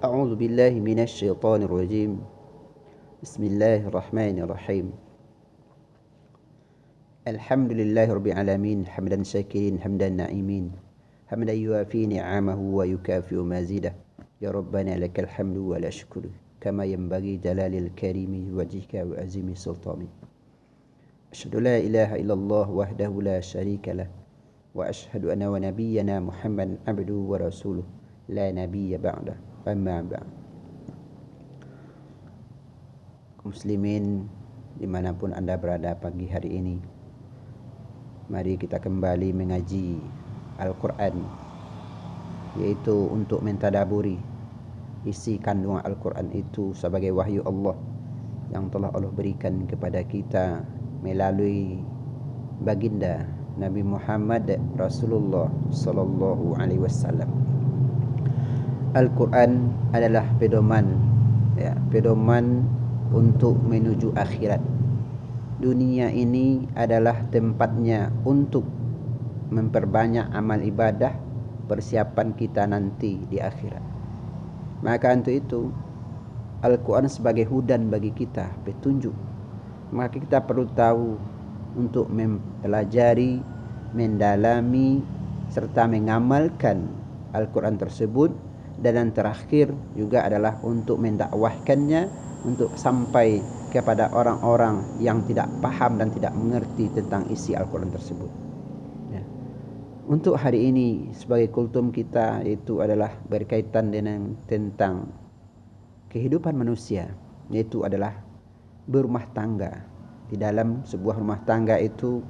أعوذ بالله من الشيطان الرجيم بسم الله الرحمن الرحيم الحمد لله رب العالمين حمدا شاكرين حمدا نعيمين حمدا يوافي نعمه ويكافئ مزيده يا ربنا لك الحمد ولا شكر كما ينبغي جلال الكريم وجهك وعظيم سلطانك أشهد لا إله إلا الله وحده لا شريك له وأشهد أن ونبينا محمد عبده ورسوله لا نبي بعده أما بعد. Muslimin dimanapun anda berada pagi hari ini, mari kita kembali mengaji Al-Quran, yaitu untuk mentadaburi isi kandungan Al-Quran itu sebagai wahyu Allah yang telah Allah berikan kepada kita melalui baginda Nabi Muhammad Rasulullah sallallahu alaihi wasallam. Al-Quran adalah pedoman untuk menuju akhirat. Dunia ini adalah tempatnya untuk memperbanyak amal ibadah, persiapan kita nanti di akhirat. Maka untuk itu Al-Quran sebagai hudan bagi kita, petunjuk. Maka kita perlu tahu untuk mempelajari, mendalami serta mengamalkan Al-Quran tersebut. Dan yang terakhir juga adalah untuk mendakwahkannya, untuk sampai kepada orang-orang yang tidak paham dan tidak mengerti tentang isi Al-Quran tersebut. Ya. Untuk hari ini sebagai kultum kita itu adalah berkaitan dengan tentang kehidupan manusia, yaitu adalah berumah tangga. Di dalam sebuah rumah tangga itu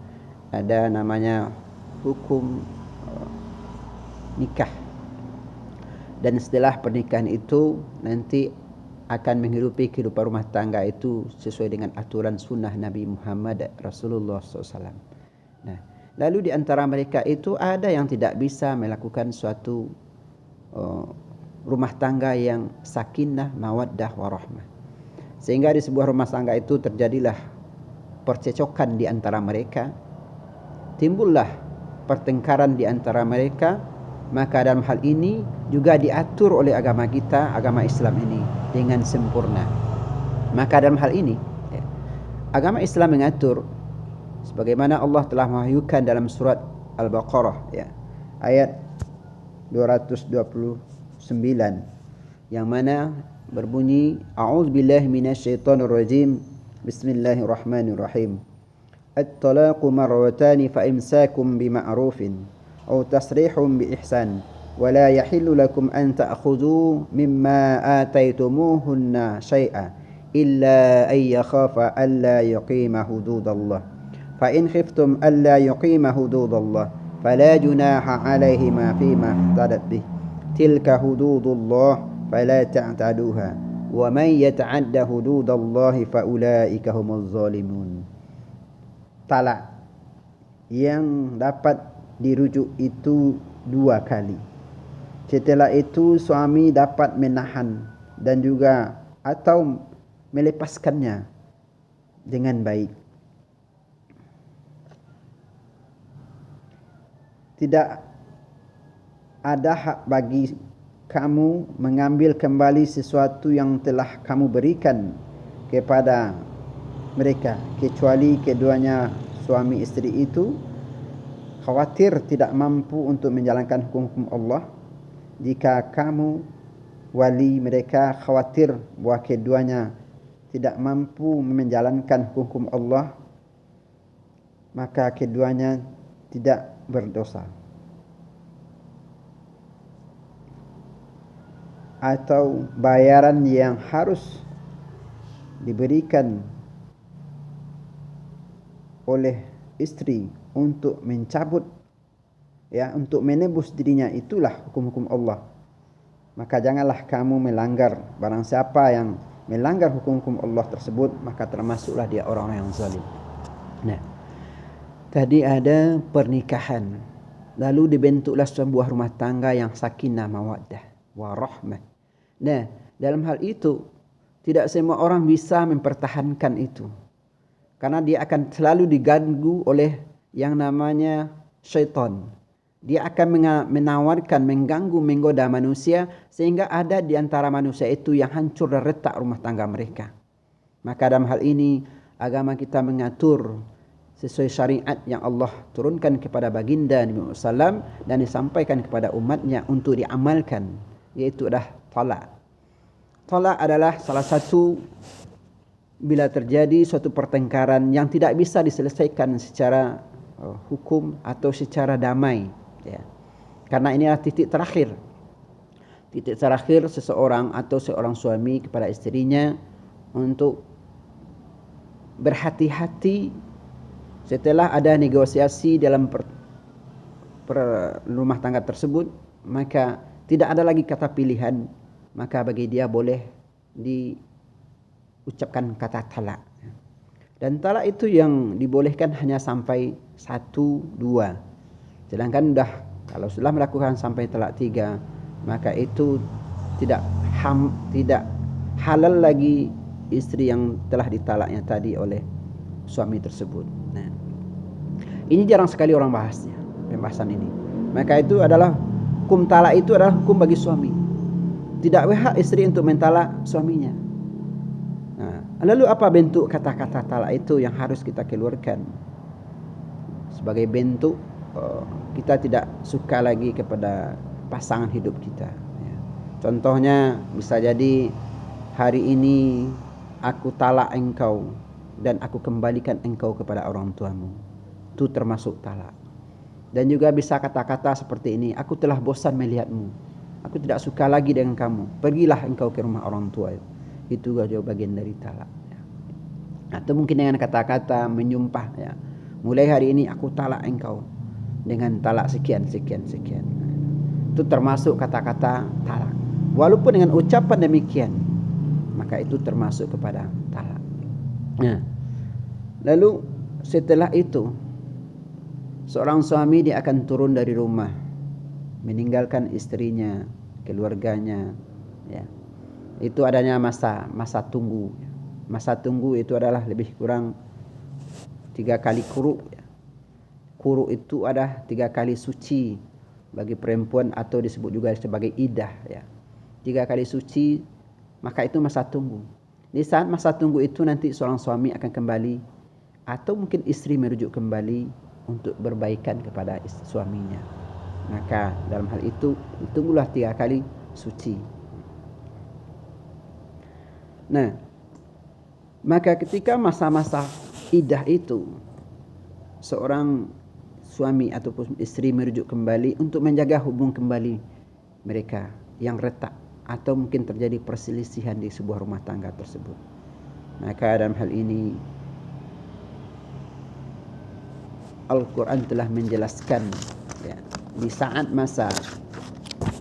ada namanya hukum nikah. Dan setelah pernikahan itu nanti akan menghidupi kehidupan rumah tangga itu sesuai dengan aturan sunnah Nabi Muhammad Rasulullah SAW. Nah, lalu di antara mereka itu ada yang tidak bisa melakukan suatu rumah tangga yang sakinah, mawaddah, warahmah. Sehingga di sebuah rumah tangga itu terjadilah percecokan di antara mereka, timbullah pertengkaran di antara mereka. Maka dalam hal ini juga diatur oleh agama kita, agama Islam ini dengan sempurna. Maka dalam hal ini agama Islam mengatur sebagaimana Allah telah mewahyukan dalam surat Al-Baqarah ayat 229 yang mana berbunyi a'udzubillahi minasyaitonirrajim bismillahirrahmanirrahim at-talaqu marratani fa imsakum bima'rufin أو تصريح بإحسان ولا يحل لكم أن تأخذوا مما آتيتموهن شيئا إلا أن يخافا ألا يقيم حدود الله فإن خفتم ألا يقيم حدود الله فلا جناح عليهما فيما افتدت به تلك حدود الله فلا تعتدوها ومن يتعد حدود الله فأولئك هم الظالمون. Talak yang dapat dirujuk itu 2 kali. Setelah itu suami dapat menahan dan juga atau melepaskannya dengan baik. Tidak ada hak bagi kamu mengambil kembali sesuatu yang telah kamu berikan kepada mereka, kecuali keduanya suami istri itu khawatir tidak mampu untuk menjalankan hukum-hukum Allah. Jika kamu wali mereka khawatir bahawa keduanya tidak mampu menjalankan hukum Allah, maka keduanya tidak berdosa. Atau bayaran yang harus diberikan oleh istri untuk mencabut untuk menebus dirinya, itulah hukum-hukum Allah. Maka janganlah kamu melanggar. Barang siapa yang melanggar hukum-hukum Allah tersebut, maka termasuklah dia orang-orang yang zalim. Nah, tadi ada pernikahan, lalu dibentuklah sebuah rumah tangga yang sakinah, mawaddah, warahmah. Nah, dalam hal itu tidak semua orang bisa mempertahankan itu, karena dia akan selalu diganggu oleh yang namanya syaitan. Dia akan menawarkan, mengganggu, menggoda manusia sehingga ada di antara manusia itu yang hancur dan retak rumah tangga mereka. Maka dalam hal ini agama kita mengatur sesuai syariat yang Allah turunkan kepada baginda Nabi Muhammad SAW dan disampaikan kepada umatnya untuk diamalkan, yaitu adalah talak. Talak adalah salah satu bila terjadi suatu pertengkaran yang tidak bisa diselesaikan secara hukum atau secara damai, ya. Karena ini adalah titik terakhir seseorang atau seorang suami kepada istrinya untuk berhati-hati setelah ada negosiasi dalam rumah tangga tersebut. Maka tidak ada lagi kata pilihan, maka bagi dia boleh diucapkan kata talak. Dan talak itu yang dibolehkan hanya sampai 1, 2. Sedangkan kalau sudah melakukan sampai talak 3, maka itu tidak halal lagi istri yang telah ditalaknya tadi oleh suami tersebut. Nah, ini jarang sekali orang bahasnya, pembahasan ini. Maka itu adalah hukum talak itu adalah hukum bagi suami. Tidak berhak istri untuk mentalak suaminya. Lalu apa bentuk kata-kata talak itu yang harus kita keluarkan? Sebagai bentuk kita tidak suka lagi kepada pasangan hidup kita. Contohnya bisa jadi, hari ini aku talak engkau dan aku kembalikan engkau kepada orang tuamu. Itu termasuk talak. Dan juga bisa kata-kata seperti ini, aku telah bosan melihatmu, aku tidak suka lagi dengan kamu, pergilah engkau ke rumah orang tua. Itu juga bagian dari talak, ya. Atau mungkin dengan kata-kata menyumpah, ya, mulai hari ini aku talak engkau dengan talak sekian. Itu termasuk kata-kata talak. Walaupun dengan ucapan demikian, maka itu termasuk kepada talak. Nah, lalu setelah itu seorang suami dia akan turun dari rumah, meninggalkan istrinya, keluarganya, ya. Itu adanya masa tunggu. Masa tunggu itu adalah lebih kurang 3 kali quru. Quru itu adalah 3 kali suci bagi perempuan atau disebut juga sebagai iddah, ya. 3 kali suci, maka itu masa tunggu. Di saat masa tunggu itu nanti seorang suami akan kembali atau mungkin istri merujuk kembali untuk berbaikan kepada suaminya. Maka dalam hal itu ditunggulah 3 kali suci. Nah, maka ketika masa-masa iddah itu, seorang suami ataupun istri merujuk kembali untuk menjaga hubung kembali mereka yang retak atau mungkin terjadi perselisihan di sebuah rumah tangga tersebut. Maka dalam hal ini Al-Quran telah menjelaskan, ya, di saat masa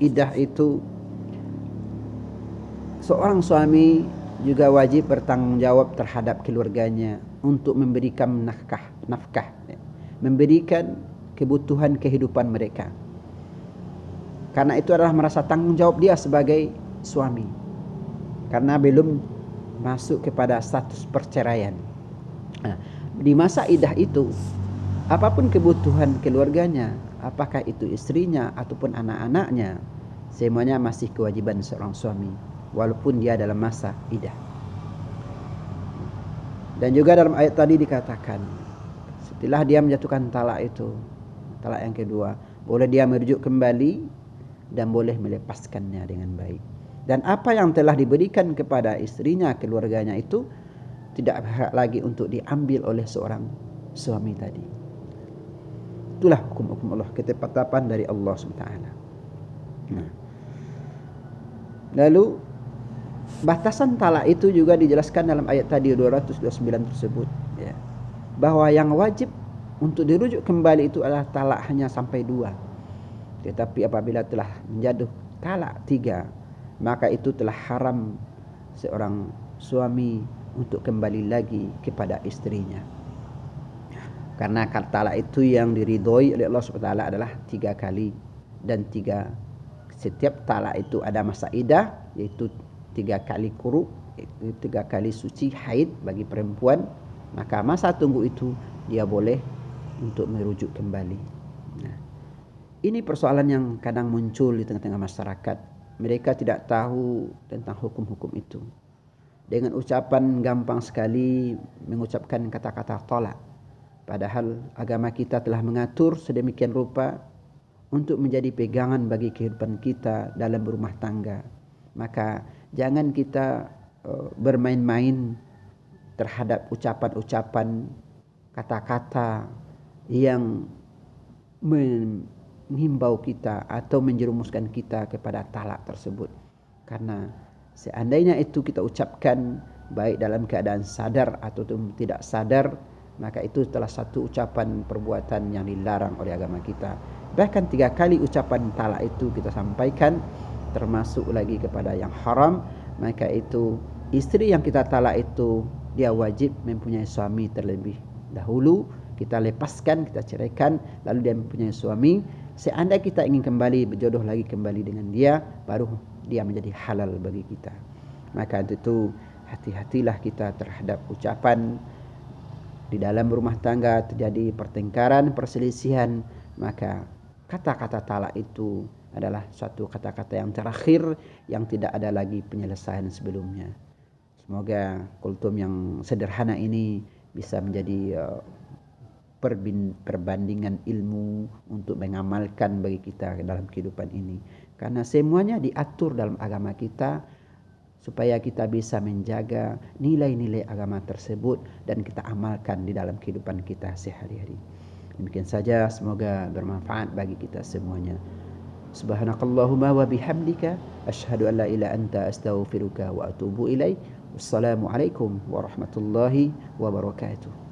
iddah itu seorang suami juga wajib bertanggung jawab terhadap keluarganya untuk memberikan nafkah, ya, memberikan kebutuhan kehidupan mereka. Karena itu adalah merasa tanggung jawab dia sebagai suami, karena belum masuk kepada status perceraian. Nah, di masa iddah itu, apapun kebutuhan keluarganya, apakah itu istrinya ataupun anak-anaknya, semuanya masih kewajiban seorang suami walaupun dia dalam masa iddah. Dan juga dalam ayat tadi dikatakan, setelah dia menjatuhkan talak itu, talak yang kedua, boleh dia merujuk kembali dan boleh melepaskannya dengan baik. Dan apa yang telah diberikan kepada istrinya, keluarganya itu tidak berhak lagi untuk diambil oleh seorang suami tadi. Itulah hukum-hukum Allah, ketetapan dari Allah SWT. Nah, lalu batasan talak itu juga dijelaskan dalam ayat tadi 229 tersebut, ya, bahwa yang wajib untuk dirujuk kembali itu adalah talak hanya sampai 2. Tetapi apabila telah menjatuh talak 3, maka itu telah haram seorang suami untuk kembali lagi kepada istrinya. Karena talak itu yang diridhoi oleh Allah SWT adalah 3 kali, dan setiap talak itu ada masa iddah, yaitu 3 kali quru, 3 kali suci haid bagi perempuan. Maka masa tunggu itu dia boleh untuk merujuk kembali. Nah, Ini persoalan yang kadang muncul di tengah-tengah masyarakat. Mereka tidak tahu tentang hukum-hukum itu. Dengan ucapan gampang sekali mengucapkan kata-kata tolak. Padahal agama kita telah mengatur sedemikian rupa untuk menjadi pegangan bagi kehidupan kita dalam berumah tangga. Maka jangan kita bermain-main terhadap ucapan-ucapan, kata-kata yang menghimbau kita atau menjerumuskan kita kepada talak tersebut. Karena seandainya itu kita ucapkan baik dalam keadaan sadar atau tidak sadar, maka itu telah satu ucapan perbuatan yang dilarang oleh agama kita. Bahkan 3 kali ucapan talak itu kita sampaikan, termasuk lagi kepada yang haram. Maka itu istri yang kita talak itu dia wajib mempunyai suami terlebih dahulu. Kita lepaskan, kita ceraikan, lalu dia mempunyai suami. Seandainya kita ingin kembali berjodoh lagi kembali dengan dia, baru dia menjadi halal bagi kita. Maka itu hati-hatilah kita terhadap ucapan. Di dalam rumah tangga terjadi pertengkaran, perselisihan, maka kata-kata talak itu adalah suatu kata-kata yang terakhir yang tidak ada lagi penyelesaian sebelumnya. Semoga kultum yang sederhana ini bisa menjadi perbandingan ilmu untuk mengamalkan bagi kita dalam kehidupan ini. Karena semuanya diatur dalam agama kita supaya kita bisa menjaga nilai-nilai agama tersebut dan kita amalkan di dalam kehidupan kita sehari-hari. Demikian saja, semoga bermanfaat bagi kita semuanya. Subhanakallahumma wa bihamdika asyhadu an la ilaha anta astaghfiruka wa atubu ilaik. Wassalamualaikum warahmatullahi wabarakatuh.